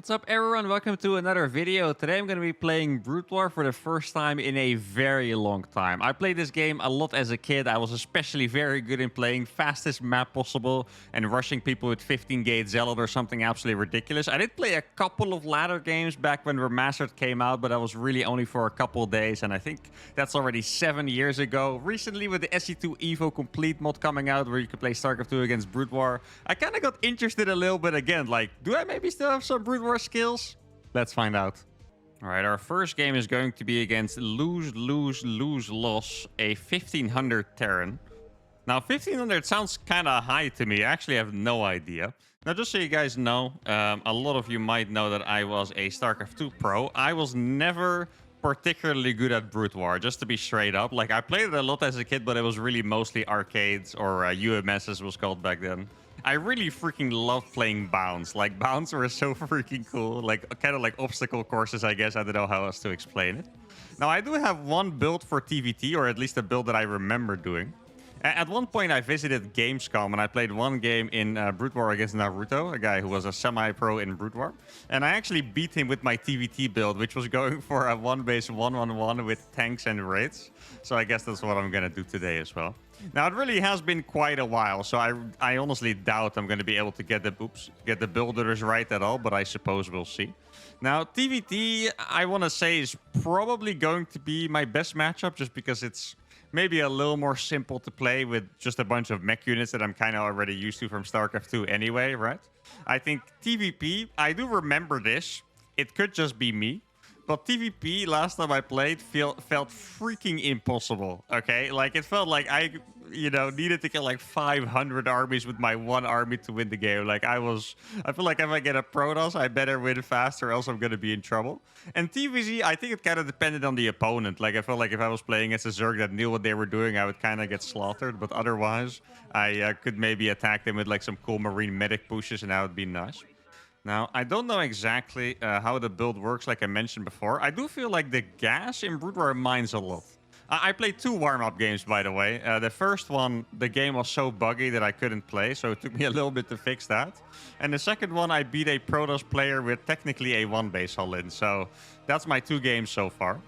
What's up everyone, welcome to another video. Today I'm going to be playing Brood War for the first time in a very long time. I played this game a lot as a kid. I was especially very good in playing fastest map possible and rushing people with 15 gate zealot or something absolutely ridiculous. I did play a couple of ladder games back when Remastered came out, but that was really only for a couple of days, and I think that's already 7 years ago. Recently with the SE2 Evo Complete mod coming out where you can play StarCraft 2 against Brood War, I kind of got interested a little bit again. Like, do I maybe still have some Brood War skills? Let's find out. All right, our first game is going to be against Lose, Loss, a 1500 Terran. Now, 1500 sounds kind of high to me. I actually have no idea. Now, just so you guys know, a lot of you might know that I was a StarCraft 2 pro. I was never particularly good at Brood War, just to be straight up. Like, I played it a lot as a kid, but it was really mostly arcades or UMS as it was called back then. I really freaking love playing bounds. Like, bounds were so freaking cool. Like, kind of like obstacle courses, I guess. I don't know how else to explain it. Now, I do have one build for TVT, or at least a build that I remember doing. At one point, I visited Gamescom, and I played one game in Brood War against Naruto, a guy who was a semi-pro in Brood War. And I actually beat him with my TVT build, which was going for a 1-base 1-on-1 with tanks and raids. So I guess that's what I'm going to do today as well. Now, it really has been quite a while, so I honestly doubt I'm going to be able to get the builders right at all, but I suppose we'll see. Now, TVT, I want to say, is probably going to be my best matchup, just because it's maybe a little more simple to play with just a bunch of mech units that I'm kind of already used to from StarCraft 2 anyway, right? I think TVP, I do remember this. It could just be me. But TVP, last time I played, felt freaking impossible, okay? Like, it felt like I, needed to kill like 500 armies with my one army to win the game. Like, I feel like if I get a Protoss, I better win fast or else I'm going to be in trouble. And TVZ, I think it kind of depended on the opponent. Like, I felt like if I was playing as a Zerg that knew what they were doing, I would kind of get slaughtered. But otherwise, I could maybe attack them with like some cool Marine medic pushes and that would be nice. Now, I don't know exactly how the build works, like I mentioned before. I do feel like the gas in Brood War mines a lot. I played 2 warm-up games, by the way. The first one, the game was so buggy that I couldn't play, so it took me a little bit to fix that. And the second one, I beat a Protoss player with technically a 1-base hull-in. So that's my 2 games so far.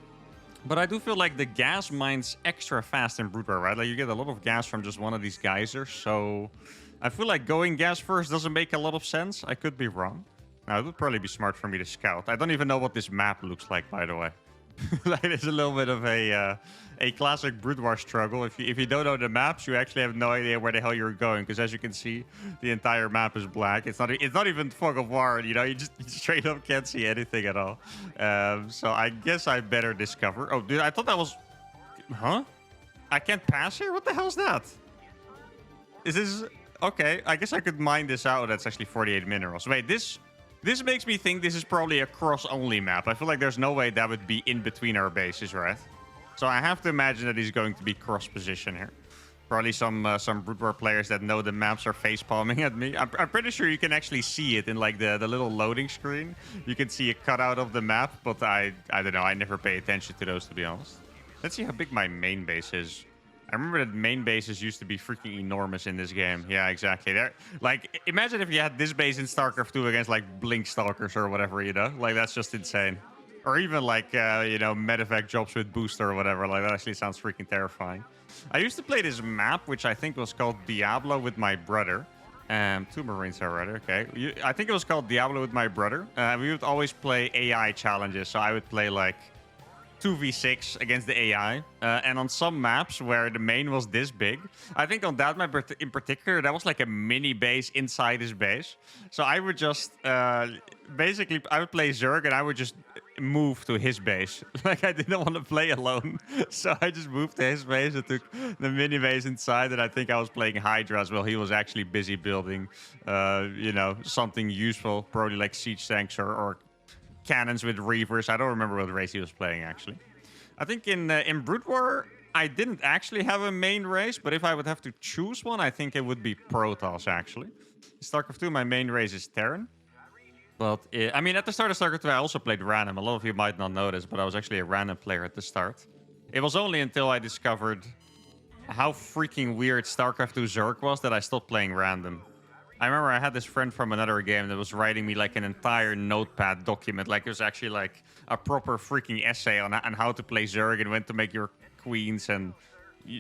But I do feel like the gas mines extra fast in Brood War, right? Like, you get a lot of gas from just one of these geysers, so I feel like going gas first doesn't make a lot of sense. I could be wrong. Now, it would probably be smart for me to scout. I don't even know what this map looks like, by the way. Like, it's a little bit of a classic Brood War struggle. If you don't know the maps, you actually have no idea where the hell you're going. Because as you can see, the entire map is black. It's not even Fog of War. You straight up can't see anything at all. So I guess I better discover. Oh, dude, I thought that was... Huh? I can't pass here? What the hell is that? Is this... Okay, I guess I could mine this out. That's actually 48 minerals. Wait, this makes me think this is probably a cross-only map. I feel like there's no way that would be in between our bases, right? So I have to imagine that he's going to be cross-position here. Probably some Brood War players that know the maps are face-palming at me. I'm pretty sure you can actually see it in like the little loading screen. You can see a cutout of the map, but I don't know. I never pay attention to those, to be honest. Let's see how big my main base is. I remember that main bases used to be freaking enormous in this game. Yeah, exactly. Like, imagine if you had this base in StarCraft 2 against, like, Blink Stalkers or whatever, Like, that's just insane. Or even, like, medevac jobs with booster or whatever. Like, that actually sounds freaking terrifying. I used to play this map, which I think was called Diablo with my brother. 2 Marines already, okay. I think it was called Diablo with my brother. We would always play AI challenges. So I would play, like, 2v6 against the AI. And on some maps where the main was this big, I think on that map in particular, that was like a mini base inside his base. So I would just, basically, I would play Zerg and I would just move to his base. Like, I didn't want to play alone. So I just moved to his base and took the mini base inside. And I think I was playing Hydra as well. He was actually busy building, something useful, probably like siege tanks or cannons with reavers. I don't remember what race he was playing, actually. I think in Brood War, I didn't actually have a main race, but if I would have to choose one, I think it would be Protoss, actually. In StarCraft 2, my main race is Terran. But, I mean, at the start of StarCraft 2, I also played random. A lot of you might not know this, but I was actually a random player at the start. It was only until I discovered how freaking weird StarCraft 2 Zerg was that I stopped playing random. I remember I had this friend from another game that was writing me like an entire notepad document. Like it was actually like a proper freaking essay on how to play Zerg and when to make your queens. And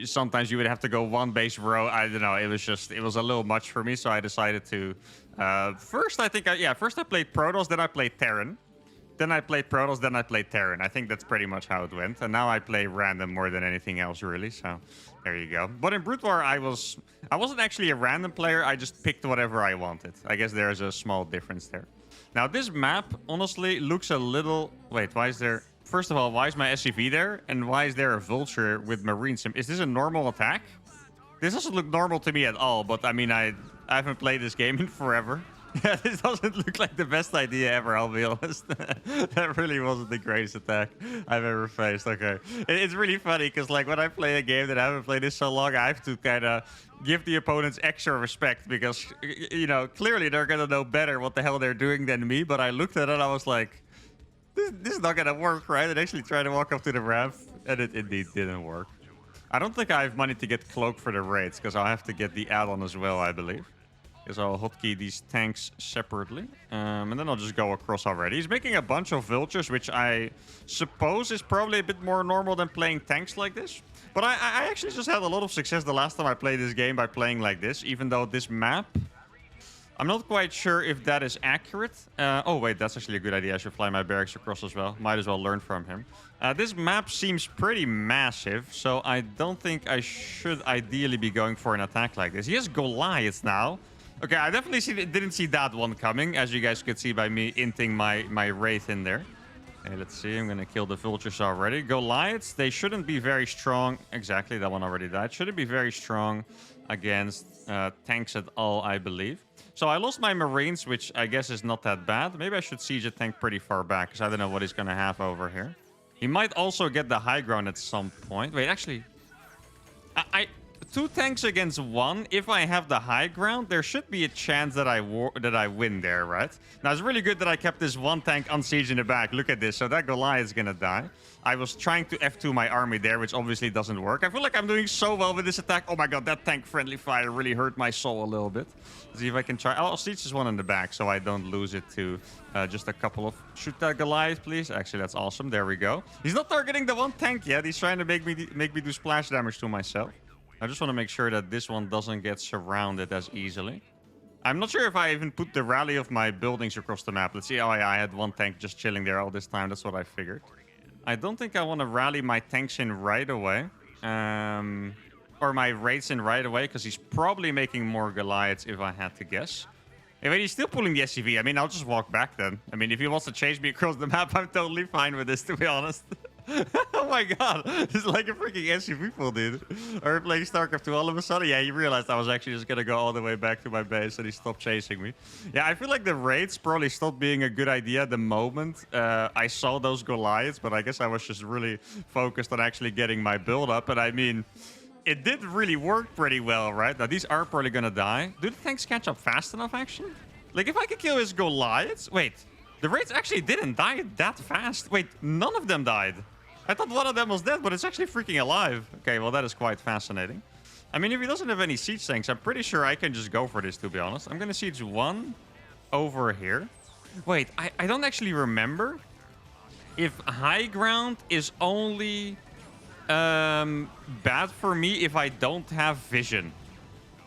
sometimes you would have to go one base row. I don't know. It was a little much for me. So I decided to first I played Protoss, then I played Terran. Then I played Protoss, then I played Terran. I think that's pretty much how it went. And now I play random more than anything else, really. So there you go. But in Brute War, I wasn't actually a random player. I just picked whatever I wanted. I guess there's a small difference there. Now, this map, honestly, looks a little... Wait, why is there... First of all, why is my SCV there? And why is there a Vulture with Marines? Is this a normal attack? This doesn't look normal to me at all. But, I mean, I haven't played this game in forever. Yeah, this doesn't look like the best idea ever, I'll be honest. That really wasn't the greatest attack I've ever faced. Okay. It's really funny because, like, when I play a game that I haven't played this so long, I have to kind of give the opponents extra respect because, you know, clearly they're going to know better what the hell they're doing than me. But I looked at it and I was like, this is not going to work, right? And actually tried to walk up to the ramp, and it indeed didn't work. I don't think I have money to get Cloak for the raids because I'll have to get the add-on as well, I believe. Because I'll hotkey these tanks separately. And then I'll just go across already. He's making a bunch of Vultures, which I suppose is probably a bit more normal than playing tanks like this. But I actually just had a lot of success the last time I played this game by playing like this. Even though this map... I'm not quite sure if that is accurate. Oh, wait, that's actually a good idea. I should fly my barracks across as well. Might as well learn from him. This map seems pretty massive, so I don't think I should ideally be going for an attack like this. He has Goliaths now. Okay, I definitely didn't see that one coming, as you guys could see by me inting my Wraith in there. Okay, let's see. I'm going to kill the Vultures already. Goliaths, they shouldn't be very strong. Exactly, that one already died. Shouldn't be very strong against tanks at all, I believe. So I lost my Marines, which I guess is not that bad. Maybe I should siege a tank pretty far back, because I don't know what he's going to have over here. He might also get the high ground at some point. Wait, actually... Two tanks against one. If I have the high ground, there should be a chance that I win there, right? Now, it's really good that I kept this one tank unsieged in the back. Look at this. So that Goliath is going to die. I was trying to F2 my army there, which obviously doesn't work. I feel like I'm doing so well with this attack. Oh my god, that tank friendly fire really hurt my soul a little bit. Let's see if I can try. I'll siege this one in the back so I don't lose it to just a couple of... Shoot that Goliath, please. Actually, that's awesome. There we go. He's not targeting the one tank yet. He's trying to make me do splash damage to myself. I just want to make sure that this one doesn't get surrounded as easily. I'm not sure if I even put the rally of my buildings across the map. Let's see. Oh, yeah, I had one tank just chilling there all this time. That's what I figured. I don't think I want to rally my tanks in right away. Or my raids in right away, because he's probably making more Goliaths if I had to guess. Hey, wait, he's still pulling the SCV. I mean, I'll just walk back then. I mean, if he wants to chase me across the map, I'm totally fine with this, to be honest. Oh my god, it's like a freaking SUV pull, dude. Or playing StarCraft 2 all of a sudden. Yeah, he realized I was actually just gonna go all the way back to my base and he stopped chasing me. Yeah, I feel like the raids probably stopped being a good idea the moment I saw those Goliaths, but I guess I was just really focused on actually getting my build up. And I mean, it did really work pretty well, right? Now, these are probably gonna die. Do the tanks catch up fast enough, actually? Like, if I could kill his Goliaths... Wait, the raids actually didn't die that fast. Wait, none of them died. I thought one of them was dead, but it's actually freaking alive. Okay, well, that is quite fascinating. I mean, if he doesn't have any siege tanks, I'm pretty sure I can just go for this, to be honest. I'm going to siege one over here. Wait, I don't actually remember if high ground is only bad for me if I don't have vision.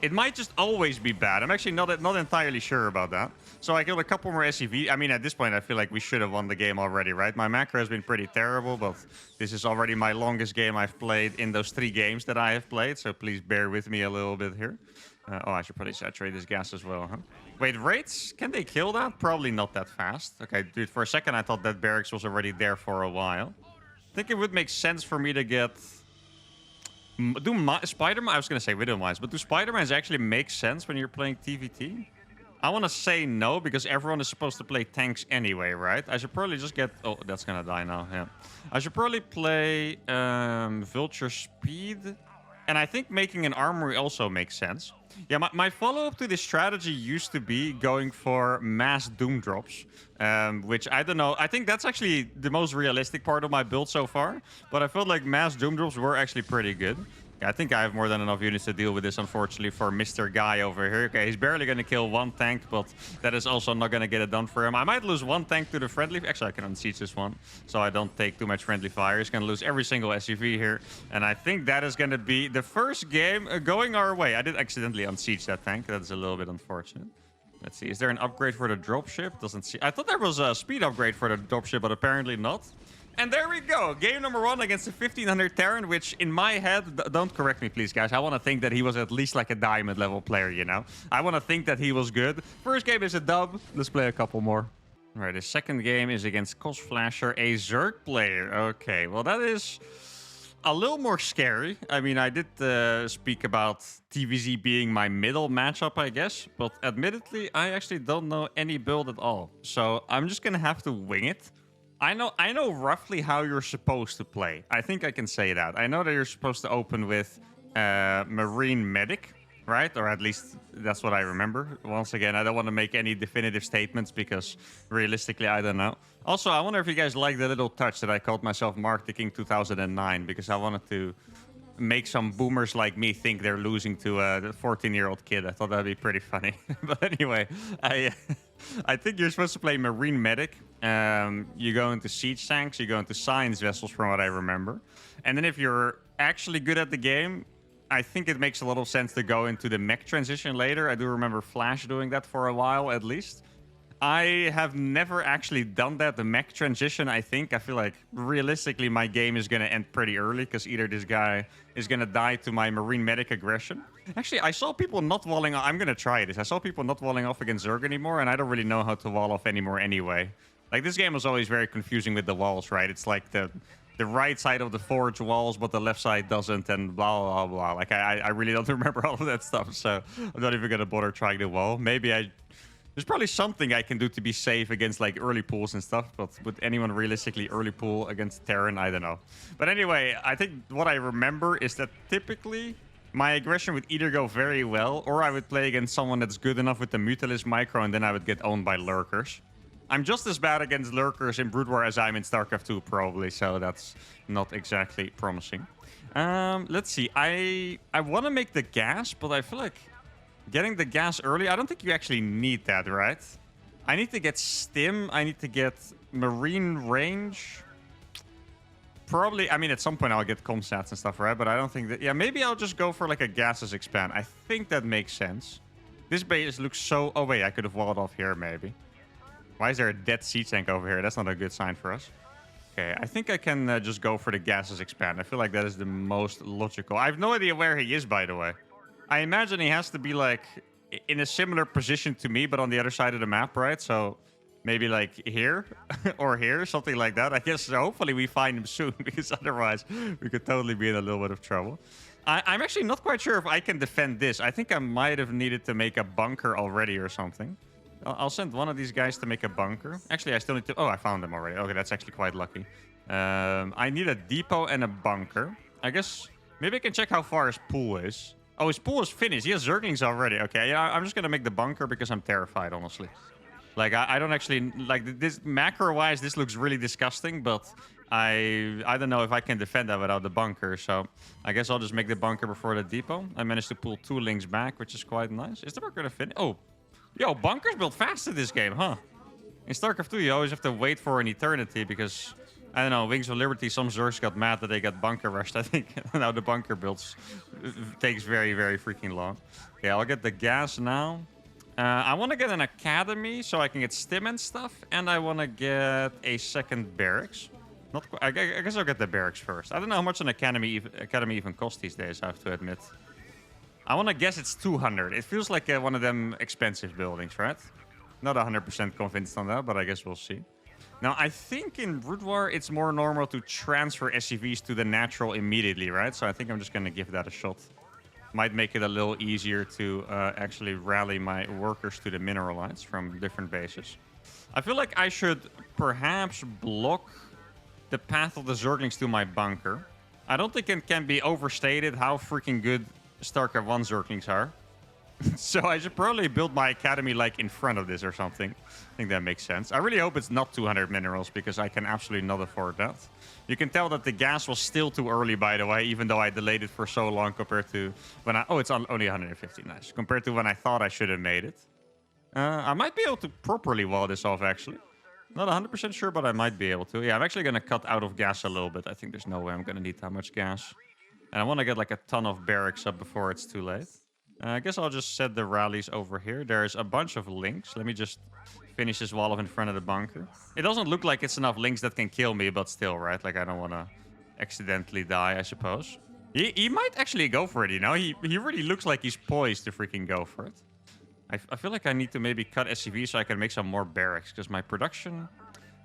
It might just always be bad. I'm actually not entirely sure about that. So I killed a couple more SCV. I mean, at this point, I feel like we should have won the game already, right? My macro has been pretty terrible, but this is already my longest game I've played in those 3 games that I have played. So please bear with me a little bit here. Oh, I should probably saturate this gas as well, huh? Wait, raids? Can they kill that? Probably not that fast. Okay, dude, for a second, I thought that barracks was already there for a while. I think it would make sense for me to get... Do Spider-Man... I was going to say Widowmines, but do Spider-Mans actually make sense when you're playing TVT? I want to say no, because everyone is supposed to play tanks anyway, right? I should probably just get... Oh, that's going to die now, yeah. I should probably play Vulture Speed. And I think making an armory also makes sense. Yeah, my follow-up to this strategy used to be going for mass Doom drops. Which, I don't know. I think that's actually the most realistic part of my build so far. But I felt like mass Doom drops were actually pretty good. I think I have more than enough units to deal with this, unfortunately, for Mr. Guy over here. Okay, he's barely going to kill one tank, but that is also not going to get it done for him. I might lose one tank to the friendly. Actually, I can unsiege this one, so I don't take too much friendly fire. He's going to lose every single SUV here, and I think that is going to be the first game going our way. I did accidentally unsiege that tank. That's a little bit unfortunate. Let's see. Is there an upgrade for the dropship? Doesn't see. I thought there was a speed upgrade for the dropship, but apparently not. And there we go. Game number 1 against the 1500 Terran, which in my head, don't correct me, please, guys. I want to think that he was at least like a diamond level player, you know? I want to think that he was good. First game is a dub. Let's play a couple more. All right, the second game is against Cosflasher, a Zerg player. Okay, well, that is a little more scary. I mean, I did speak about TVZ being my middle matchup, I guess. But admittedly, I actually don't know any build at all. So I'm just going to have to wing it. I know roughly how you're supposed to play. I think I can say that. I know that you're supposed to open with Marine Medic, right? Or at least that's what I remember. Once again, I don't want to make any definitive statements because realistically, I don't know. Also, I wonder if you guys like the little touch that I called myself Mark the King 2009 because I wanted to make some boomers like me think they're losing to a 14-year-old kid. I thought that'd be pretty funny. But anyway, I think you're supposed to play Marine Medic. You go into Siege Tanks, you go into Science Vessels from what I remember. And then if you're actually good at the game, I think it makes a lot of sense to go into the mech transition later. I do remember Flash doing that for a while at least. I have never actually done that, the mech transition, I think. I feel like, realistically, my game is going to end pretty early because either this guy is going to die to my Marine Medic aggression. Actually, I saw people not walling off. I'm going to try this. I saw people not walling off against Zerg anymore, and I don't really know how to wall off anymore anyway. Like, this game was always very confusing with the walls, right? It's like the right side of the forge walls, but the left side doesn't, and blah, blah, blah. Like, I really don't remember all of that stuff, so I'm not even going to bother trying the wall. Maybe there's probably something I can do to be safe against like early pools and stuff, but would anyone realistically early pool against Terran? I don't know. But anyway, I think what I remember is that typically my aggression would either go very well, or I would play against someone that's good enough with the Mutalisk micro, and then I would get owned by lurkers. I'm just as bad against lurkers in Brood War as I'm in StarCraft 2, probably, so that's not exactly promising. Let's see. I want to make the gas, but I feel like getting the gas early, I don't think you actually need that, right? I need to get stim. I need to get marine range. Probably, I mean, at some point I'll get comstats and stuff, right? But I don't think that... Yeah, maybe I'll just go for like a gases expand. I think that makes sense. This base looks so... Oh, wait, I could have walled off here, maybe. Why is there a dead siege tank over here? That's not a good sign for us. Okay, I think I can just go for the gases expand. I feel like that is the most logical. I have no idea where he is, by the way. I imagine he has to be, like, in a similar position to me, but on the other side of the map, right? So maybe, like, here or here, something like that. I guess hopefully we find him soon, because otherwise we could totally be in a little bit of trouble. I'm actually not quite sure if I can defend this. I think I might have needed to make a bunker already or something. I'll send one of these guys to make a bunker. Actually, I still need to... Oh, I found them already. Okay, that's actually quite lucky. I need a depot and a bunker. I guess maybe I can check how far his pool is. Oh, his pool is finished. He has Zerglings already. Okay, yeah, I'm just going to make the bunker because I'm terrified, honestly. Like, I don't actually... Like, this macro-wise, this looks really disgusting, but I don't know if I can defend that without the bunker, so I guess I'll just make the bunker before the depot. I managed to pull 2 links back, which is quite nice. Is the bunker to finish? Oh, yo, bunkers build fast in this game, huh? In StarCraft 2, you always have to wait for an eternity because... I don't know, Wings of Liberty, some Zergs got mad that they got bunker rushed, I think. Now the bunker builds takes very, very freaking long. Okay, I'll get the gas now. I want to get an academy so I can get stim and stuff. And I want to get a second barracks. I guess I'll get the barracks first. I don't know how much an academy even costs these days, I have to admit. I want to guess it's 200. It feels like one of them expensive buildings, right? Not 100% convinced on that, but I guess we'll see. Now, I think in Brood War, it's more normal to transfer SCVs to the natural immediately, right? So I think I'm just going to give that a shot. Might make it a little easier to actually rally my workers to the mineralites from different bases. I feel like I should perhaps block the path of the Zerglings to my bunker. I don't think it can be overstated how freaking good StarCraft 1 Zerglings are. So I should probably build my academy like in front of this or something. I think that makes sense. I really hope it's not 200 minerals because I can absolutely not afford that. You can tell that the gas was still too early, by the way, even though I delayed it for so long compared to when I... Oh, it's only 150. Nice. Compared to when I thought I should have made it. I might be able to properly wall this off, actually. Not 100% sure, but I might be able to. Yeah, I'm actually going to cut out of gas a little bit. I think there's no way I'm going to need that much gas. And I want to get like a ton of barracks up before it's too late. I guess I'll just set the rallies over here. There's a bunch of links. Let me just finish this wall off in front of the bunker. It doesn't look like it's enough links that can kill me, but still, right? Like, I don't want to accidentally die, I suppose. He might actually go for it, you know? He really looks like he's poised to freaking go for it. I feel like I need to maybe cut SCV so I can make some more barracks, because my production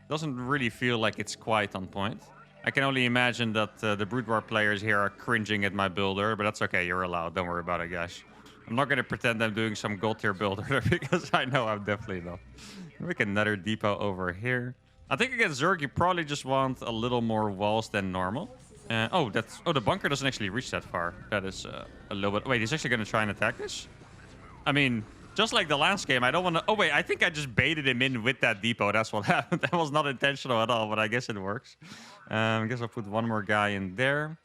doesn't really feel like it's quite on point. I can only imagine that the Brood War players here are cringing at my builder, but that's okay. You're allowed. Don't worry about it, guys. I'm not going to pretend I'm doing some gold tier builder because I know I'm definitely not. Make another depot over here. I think against Zerg, you probably just want a little more walls than normal. Oh, the bunker doesn't actually reach that far. That is a little bit... Wait, he's actually going to try and attack this? I mean, just like the last game, I don't want to... Oh, wait, I think I just baited him in with that depot. That's what happened. That was not intentional at all, but I guess it works. I guess I'll put one more guy in there.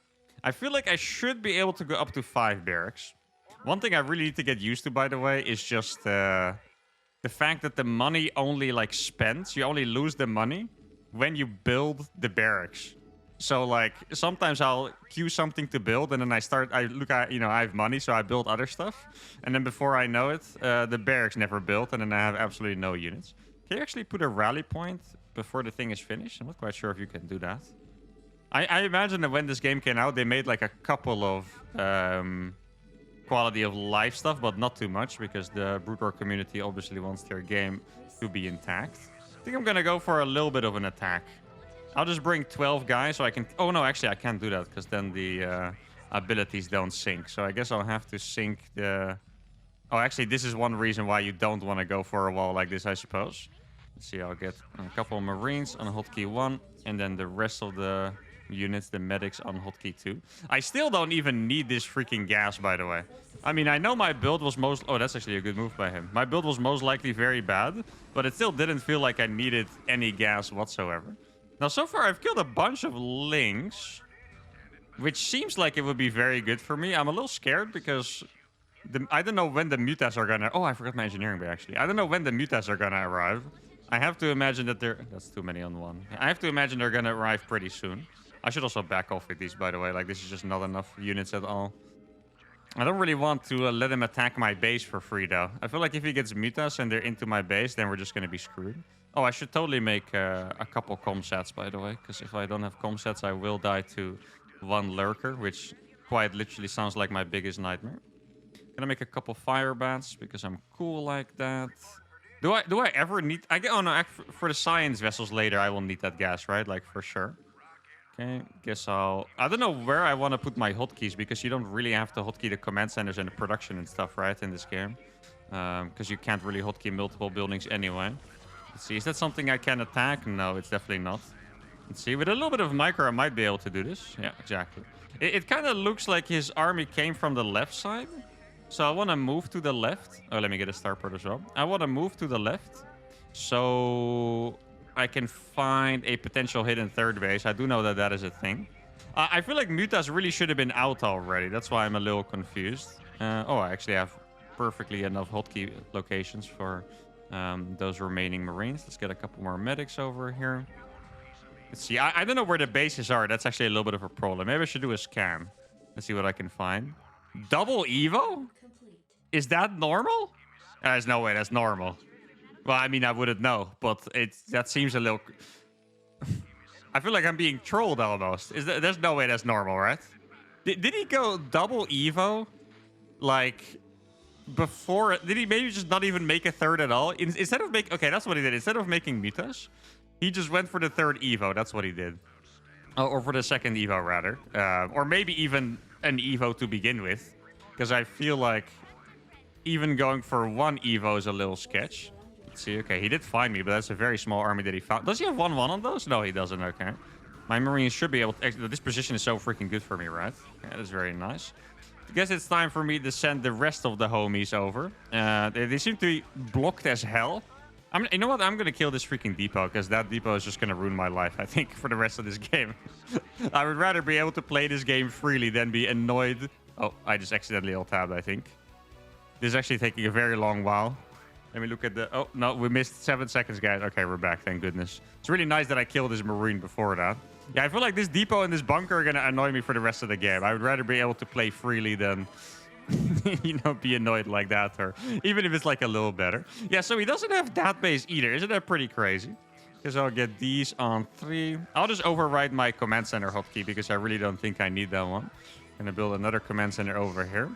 I feel like I should be able to go up to 5 barracks. One thing I really need to get used to, by the way, is just the fact that the money only like spends. You only lose the money when you build the barracks. So like sometimes I'll queue something to build, and then I look at, you know, I have money, so I build other stuff, and then before I know it, the barracks never built, and then I have absolutely no units. Can you actually put a rally point before the thing is finished? I'm not quite sure if you can do that. I imagine that when this game came out, they made like a couple of quality of life stuff, but not too much, because the Brood War community obviously wants their game to be intact. I think I'm gonna go for a little bit of an attack. I'll just bring 12 guys so I can... Oh, no, actually, I can't do that because then the abilities don't sync. So I guess I'll have to sync the... Oh, actually, this is one reason why you don't want to go for a wall like this, I suppose. Let's see, I'll get a couple of Marines on hotkey 1, and then the rest of the units, the medics, on hotkey 2. I still don't even need this freaking gas, by the way. I mean, I know my build was most... Oh, that's actually a good move by him. My build was most likely very bad, but it still didn't feel like I needed any gas whatsoever. Now, so far, I've killed a bunch of links, which seems like it would be very good for me. I'm a little scared because I don't know when the mutas are gonna... Oh, I forgot my engineering bay, actually. I don't know when the mutas are gonna arrive. I have to imagine that they're... That's too many on one. I have to imagine they're gonna arrive pretty soon. I should also back off with these, by the way. Like, this is just not enough units at all. I don't really want to let him attack my base for free, though. I feel like if he gets mutas and they're into my base, then we're just gonna be screwed. Oh, I should totally make a couple comm sets, by the way. Because if I don't have comm sets, I will die to one lurker, which quite literally sounds like my biggest nightmare. Gonna make a couple fire bats because I'm cool like that. Do I ever need... Oh, no, for the science vessels later, I will need that gas, right? Like, for sure. Okay, guess I'll... I don't know where I want to put my hotkeys, because you don't really have to hotkey the command centers and the production and stuff, right, in this game. Because you can't really hotkey multiple buildings anyway. Let's see, is that something I can attack? No, it's definitely not. Let's see, with a little bit of micro, I might be able to do this. Yeah, exactly. It kind of looks like his army came from the left side. So I want to move to the left. Oh, let me get a starport as well. I want to move to the left so I can find a potential hidden third base. I do know that that is a thing. I feel like mutas really should have been out already. That's why I'm a little confused. Oh, I actually have perfectly enough hotkey locations for... those remaining Marines. Let's get a couple more medics over here. Let's see. I don't know where the bases are. That's actually a little bit of a problem. Maybe I should do a scan. Let's see what I can find. Double Evo? Is that normal? There's no way that's normal. Well, I mean, I wouldn't know, but that seems a little... I feel like I'm being trolled almost. There's no way that's normal, right? Did he go double Evo? Like... Before, did he maybe just not even make a third at all? Instead of make, okay, that's what he did. Instead of making mutas, he just went for the third Evo. That's what he did. Or for the second Evo, rather. Or maybe even an Evo to begin with. Because I feel like even going for one Evo is a little sketch. Let's see, okay, he did find me, but that's a very small army that he found. Does he have 1-1 on those? No, he doesn't, okay. My Marines should be able to... This position is so freaking good for me, right? Yeah, that's very nice. I guess it's time for me to send the rest of the homies over. They seem to be blocked as hell. You know what? I'm going to kill this freaking depot because that depot is just going to ruin my life, I think, for the rest of this game. I would rather be able to play this game freely than be annoyed. Oh, I just accidentally alt-tabbed, I think. This is actually taking a very long while. Let me look at the... Oh, no, we missed 7 seconds, guys. Okay, we're back, thank goodness. It's really nice that I killed this Marine before that. Yeah, I feel like this depot and this bunker are going to annoy me for the rest of the game. I would rather be able to play freely than... you know, be annoyed like that, or even if it's like a little better. Yeah, so he doesn't have that base either. Isn't that pretty crazy? Because I'll get these on 3. I'll just override my command center hotkey because I really don't think I need that one. Gonna build another command center over here.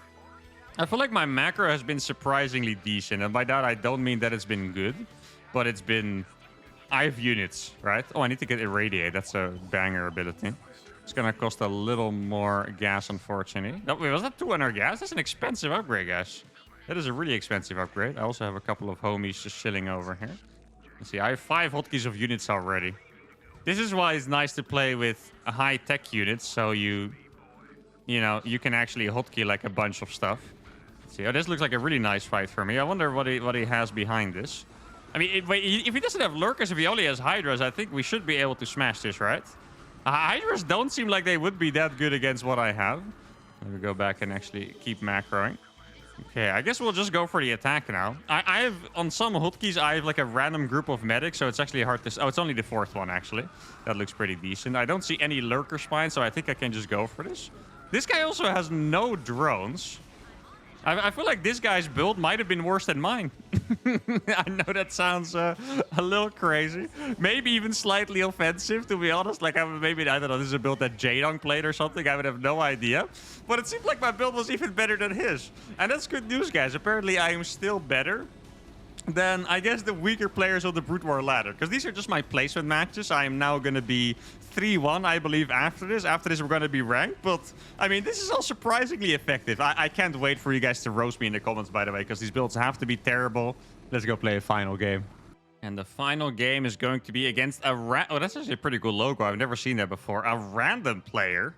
I feel like my macro has been surprisingly decent, and by that I don't mean that it's been good, but it's been... I have units, right? Oh, I need to get irradiate. That's a banger ability. It's gonna cost a little more gas, unfortunately. No, wait, was that 200 gas? That's an expensive upgrade, guys. That is a really expensive upgrade. I also have a couple of homies just chilling over here. Let's see, I have 5 hotkeys of units already. This is why it's nice to play with high-tech units, so you know, you can actually hotkey like a bunch of stuff. Let's see, oh, this looks like a really nice fight for me. I wonder what he has behind this. I mean, if he doesn't have lurkers, if he only has hydras, I think we should be able to smash this, right? Hydras don't seem like they would be that good against what I have. Let me go back and actually keep macroing. Okay, I guess we'll just go for the attack now. I have, on some hotkeys, I have like a random group of medics, so it's actually hard to... Oh, it's only the 4th one, actually. That looks pretty decent. I don't see any lurker spines, so I think I can just go for this. This guy also has no drones. I feel like this guy's build might have been worse than mine. I know that sounds a little crazy. Maybe even slightly offensive, to be honest. Like, maybe, I don't know, this is a build that J-Dong played or something. I would have no idea. But it seemed like my build was even better than his. And that's good news, guys. Apparently, I am still better than, I guess, the weaker players of the Brute War ladder. Because these are just my placement matches. I am now going to be 3-1, I believe, after this. After this, we're going to be ranked. But, I mean, this is all surprisingly effective. I can't wait for you guys to roast me in the comments, by the way, because these builds have to be terrible. Let's go play a final game. And the final game is going to be against a oh, that's actually a pretty cool logo. I've never seen that before. A random player.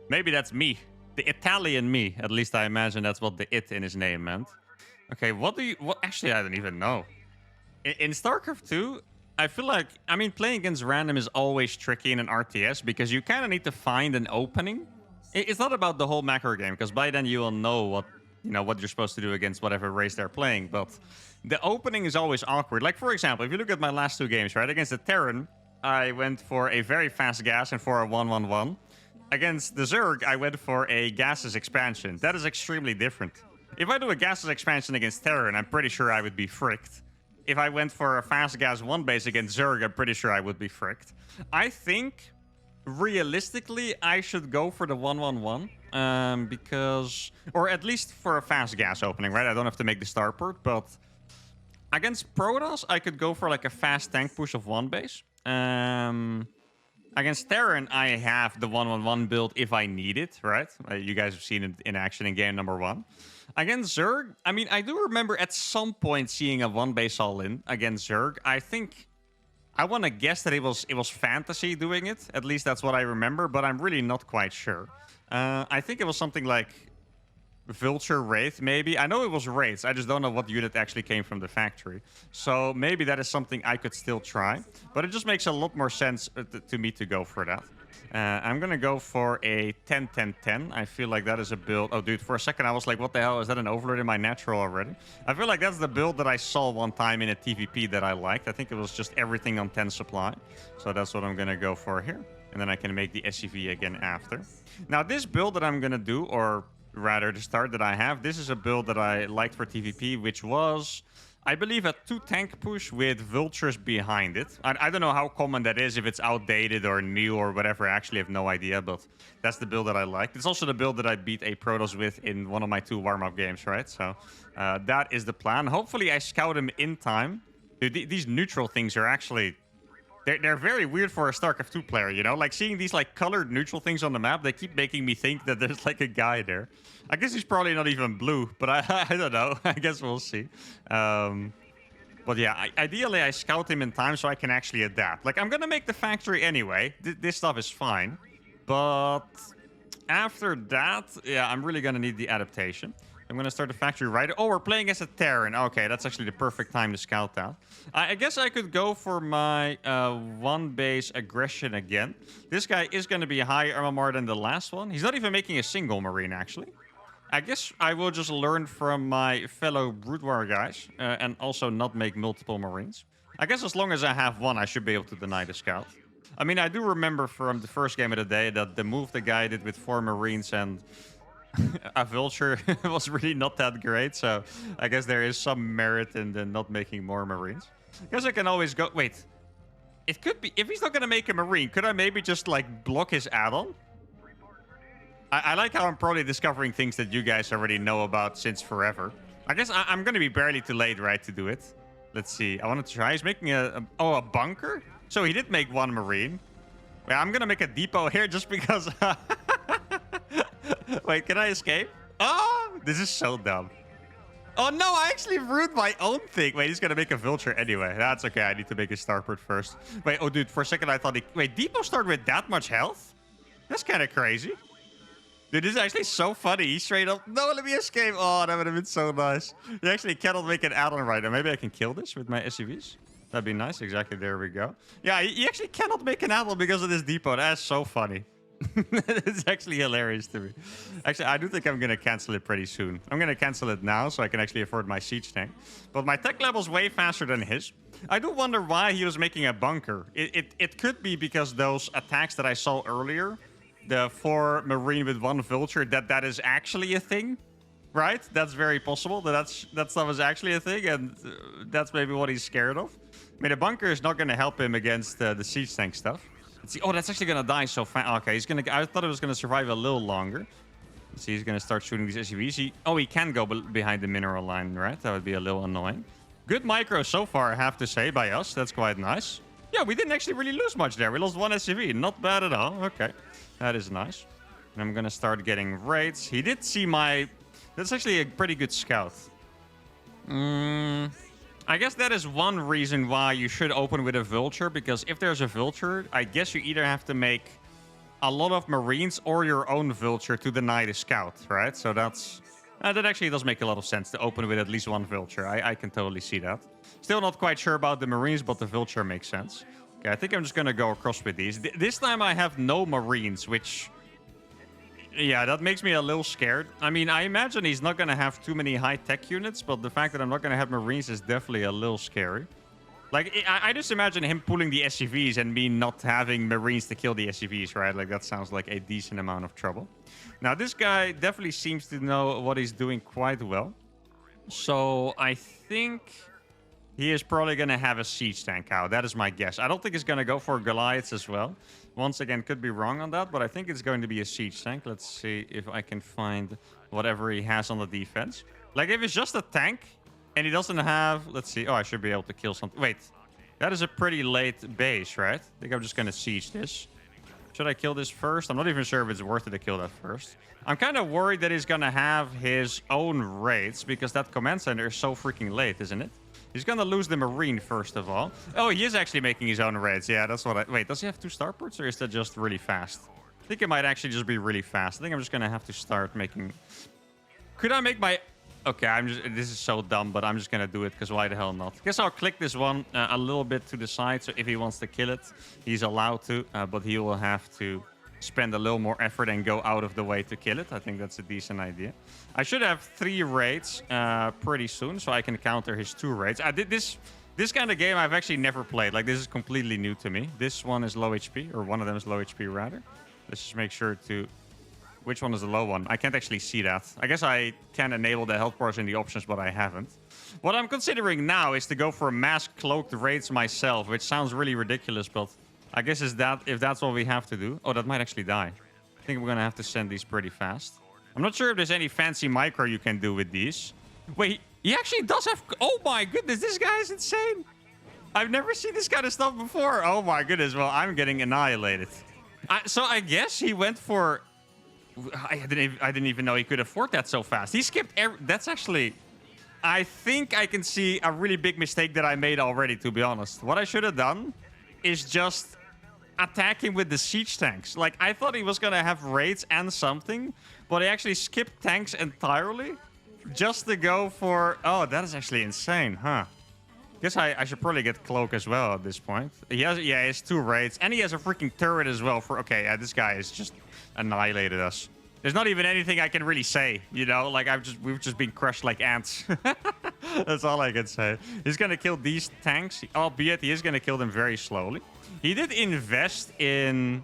Maybe that's me. The Italian me. At least I imagine that's what the it in his name meant. Okay, what actually, I don't even know. In StarCraft 2, I feel like, I mean, playing against random is always tricky in an RTS because you kind of need to find an opening. It's not about the whole macro game, because by then you will know what you're supposed to do against whatever race they're playing. But the opening is always awkward. Like, for example, if you look at my last 2 games, right? Against the Terran, I went for a very fast gas and for a 1-1-1. Against the Zerg, I went for a gases expansion. That is extremely different. If I do a gases expansion against Terran, I'm pretty sure I would be fricked. If I went for a fast gas 1 base against Zerg, I'm pretty sure I would be fricked. I think, realistically, I should go for the 1-1-1. Because... Or at least for a fast gas opening, right? I don't have to make the starport, but... Against Protoss, I could go for like a fast tank push of 1 base. Against Terran, I have the 1-1-1 build if I need it, right? You guys have seen it in action in game number 1. Against Zerg, I mean, I do remember at some point seeing a 1 base all-in against Zerg. I think... I want to guess that it was Fantasy doing it. At least that's what I remember, but I'm really not quite sure. I think it was something like Vulture Wraith, maybe. I know it was Wraiths. I just don't know what unit actually came from the factory. So maybe that is something I could still try. But it just makes a lot more sense to me to go for that. I'm going to go for a 10-10-10. I feel like that is a build... Oh, dude, for a second I was like, what the hell? Is that an overlord in my natural already? I feel like that's the build that I saw one time in a TVP that I liked. I think it was just everything on 10 supply. So that's what I'm going to go for here. And then I can make the SCV again after. Now, this build that I'm going to do, or rather the start that I have, this is a build that I liked for TVP, which was... I believe a 2 tank push with vultures behind it. I don't know how common that is, if it's outdated or new or whatever. I actually have no idea, but that's the build that I like. It's also the build that I beat a Protoss with in one of my 2 warm-up games, right? So that is the plan. Hopefully I scout him in time. Dude, these neutral things are actually... They're very weird for a StarCraft 2 player, you know? Like, seeing these, like, colored neutral things on the map, they keep making me think that there's, like, a guy there. I guess he's probably not even blue, but I don't know. I guess we'll see. But yeah, ideally, I scout him in time so I can actually adapt. Like, I'm gonna make the factory anyway. This stuff is fine. But after that, yeah, I'm really going to need the adaptation. I'm going to start the factory right. Oh, we're playing as a Terran. Okay, that's actually the perfect time to scout that. I guess I could go for my one base aggression again. This guy is going to be higher MMR than the last one. He's not even making a single Marine, actually. I guess I will just learn from my fellow Brood War guys and also not make multiple Marines. I guess as long as I have one, I should be able to deny the scout. I mean, I do remember from the first game of the day that the move the guy did with 4 Marines and a Vulture was really not that great. So I guess there is some merit in the not making more Marines. I guess I can always go... Wait. It could be... If he's not going to make a Marine, could I maybe just, like, block his add-on? I like how I'm probably discovering things that you guys already know about since forever. I guess I'm going to be barely too late, right, to do it. Let's see. I wanted to try. He's making a bunker? So he did make 1 Marine. Wait, I'm going to make a depot here just because... Wait, can I escape? Oh, this is so dumb. Oh, no, I actually ruined my own thing. Wait, he's going to make a Vulture anyway. That's okay. I need to make a starport first. Wait, oh, dude, for a second I thought he... Wait, depot started with that much health? That's kind of crazy. Dude, this is actually so funny. He straight up... No, let me escape. Oh, that would have been so nice. You actually cannot make an add-on right now. Maybe I can kill this with my SUVs. That'd be nice. Exactly. There we go. Yeah, you actually cannot make an add-on because of this depot. That's so funny. It's actually hilarious to me. Actually, I do think I'm going to cancel it pretty soon. I'm going to cancel it now so I can actually afford my siege tank. But my tech level's way faster than his. I do wonder why he was making a bunker. It could be because those attacks that I saw earlier... The 4 Marine with 1 Vulture, that is actually a thing, right? That's very possible. That stuff is actually a thing, and that's maybe what he's scared of. I mean, a bunker is not going to help him against the siege tank stuff. Let's see. Oh, that's actually going to die so fast. Okay, I thought it was going to survive a little longer. Let's see, he's going to start shooting these SUVs. He can go behind the mineral line, right? That would be a little annoying. Good micro so far, I have to say, by us. That's quite nice. Yeah, we didn't actually really lose much there. We lost 1 SUV. Not bad at all. Okay. That is nice. And I'm going to start getting raids. He did see my... That's actually a pretty good scout. I guess that is one reason why you should open with a Vulture. Because if there's a Vulture, I guess you either have to make a lot of Marines or your own Vulture to deny the scout, right? So that's... that actually does make a lot of sense to open with at least 1 Vulture. I can totally see that. Still not quite sure about the Marines, but the Vulture makes sense. Okay, I think I'm just going to go across with these. This time I have no Marines, which... Yeah, that makes me a little scared. I mean, I imagine he's not going to have too many high-tech units, but the fact that I'm not going to have Marines is definitely a little scary. Like, I just imagine him pulling the SUVs and me not having Marines to kill the SUVs, right? Like, that sounds like a decent amount of trouble. Now, this guy definitely seems to know what he's doing quite well. So, I think... He is probably going to have a siege tank out. That is my guess. I don't think he's going to go for Goliaths as well. Once again, could be wrong on that, but I think it's going to be a siege tank. Let's see if I can find whatever he has on the defense. Like, if it's just a tank and he doesn't have... Let's see. Oh, I should be able to kill something. Wait. That is a pretty late base, right? I think I'm just going to siege this. Should I kill this first? I'm not even sure if it's worth it to kill that first. I'm kind of worried that he's going to have his own raids because that command center is so freaking late, isn't it? He's going to lose the Marine, first of all. Oh, he is actually making his own raids. Yeah, that's what I... Wait, does he have 2 starports, or is that just really fast? I think it might actually just be really fast. I think I'm just going to have to start making... Could I make my... Okay, this is so dumb, but I'm just going to do it, because why the hell not? Guess I'll click this one a little bit to the side, so if he wants to kill it, he's allowed to, but he will have to spend a little more effort and go out of the way to kill it. I think that's a decent idea. I should have 3 raids pretty soon, so I can counter his 2 raids. I did this kind of game I've actually never played. Like, this is completely new to me. This one is low HP, or one of them is low HP rather. Let's just make sure to... Which one is the low one? I can't actually see that. I guess I can enable the health bars in the options, but I haven't. What I'm considering now is to go for mass cloaked raids myself, which sounds really ridiculous, but I guess if that's what we have to do... Oh, that might actually die. I think we're going to have to send these pretty fast. I'm not sure if there's any fancy micro you can do with these. Wait, he actually does have... Oh my goodness, this guy is insane. I've never seen this kind of stuff before. Oh my goodness, well, I'm getting annihilated. So I guess he went for... I didn't even know he could afford that so fast. He skipped that's actually... I think I can see a really big mistake that I made already, to be honest. What I should have done is just... attack him with the siege tanks. Like, I thought he was gonna have raids and something, but he actually skipped tanks entirely just to go for... Oh, that is actually insane, huh? Guess I should probably get Cloak as well at this point. He has 2 raids, and he has a freaking turret as well for... Okay, yeah, this guy has just annihilated us. There's not even anything I can really say, you know? Like, we've just been crushed like ants. That's all I can say. He's gonna kill these tanks, albeit he is gonna kill them very slowly. He did invest in...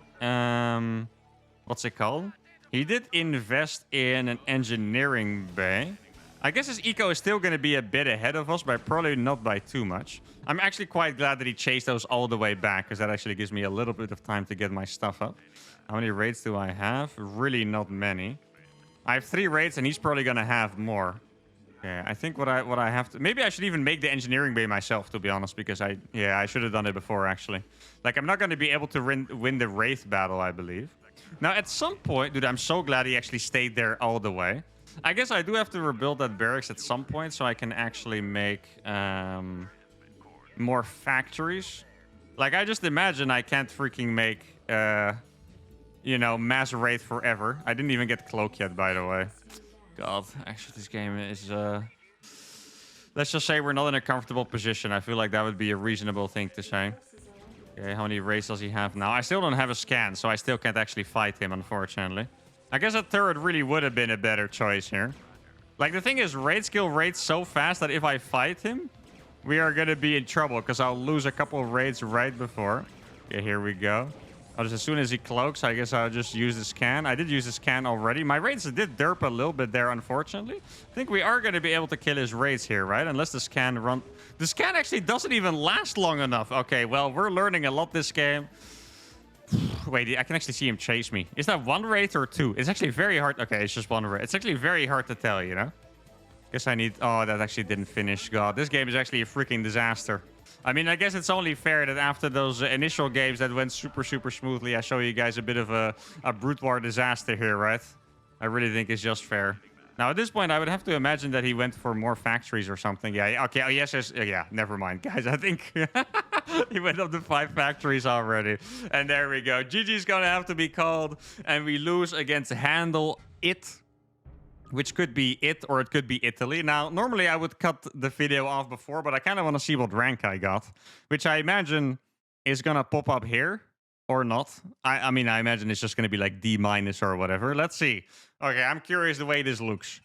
what's it called? He did invest in an engineering bay. I guess his eco is still going to be a bit ahead of us, but probably not by too much. I'm actually quite glad that he chased those all the way back, because that actually gives me a little bit of time to get my stuff up. How many raids do I have? Really not many. I have 3 raids, and he's probably going to have more. Okay, I think what I have to... Maybe I should even make the engineering bay myself, to be honest, because I should have done it before, actually. Like, I'm not going to be able to win the Wraith battle, I believe. Now, at some point... Dude, I'm so glad he actually stayed there all the way. I guess I do have to rebuild that barracks at some point so I can actually make more factories. Like, I just imagine I can't freaking make, you know, mass raid forever. I didn't even get Cloak yet, by the way. God, actually, this game is... Let's just say we're not in a comfortable position. I feel like that would be a reasonable thing to say. Okay, how many raids does he have now? I still don't have a scan, so I still can't actually fight him, unfortunately. I guess a turret really would have been a better choice here. Like, the thing is, raid skill raids so fast that if I fight him, we are going to be in trouble because I'll lose a couple of raids right before. Okay, here we go. As soon as he cloaks, I guess I'll just use the scan. I did use the scan already. My raids did derp a little bit there, unfortunately. I think we are going to be able to kill his raids here, right? Unless the scan run... The scan actually doesn't even last long enough. Okay, well, we're learning a lot this game. Wait, I can actually see him chase me. Is that 1 raid or 2? It's actually very hard. Okay, it's just 1 raid. It's actually very hard to tell, you know? Guess I need... Oh, that actually didn't finish. God, this game is actually a freaking disaster. I mean, I guess it's only fair that after those initial games that went super, super smoothly, I show you guys a bit of a brute war disaster here, right? I really think it's just fair. Now, at this point, I would have to imagine that he went for more factories or something. Yeah, okay. Oh, yes, yeah, never mind, guys. I think he went up to 5 factories already. And there we go. GG's going to have to be called. And we lose against Handle It, which could be it or it could be Italy. Now, normally I would cut the video off before, but I kind of want to see what rank I got, which I imagine is going to pop up here. Or not. I mean, I imagine it's just going to be like D- or whatever. Let's see. Okay, I'm curious the way this looks.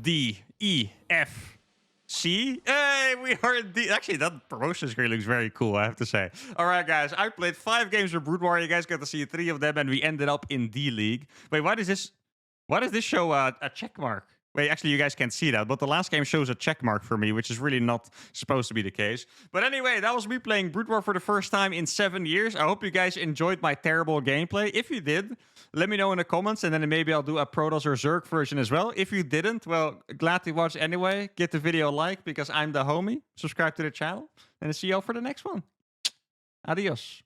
D, E, F, C. Hey, we are in D. Actually, that promotion screen looks very cool, I have to say. All right, guys. I played 5 games with Brood War. You guys got to see 3 of them, and we ended up in D League. Wait, why does this show a check mark? Wait, actually, you guys can't see that, but the last game shows a check mark for me, which is really not supposed to be the case. But anyway, that was me playing Brood War for the first time in 7 years. I hope you guys enjoyed my terrible gameplay. If you did, let me know in the comments, and then maybe I'll do a Protoss or Zerg version as well. If you didn't, well, glad to watch anyway. Give the video a like, because I'm the homie. Subscribe to the channel, and I'll see you all for the next one. Adios.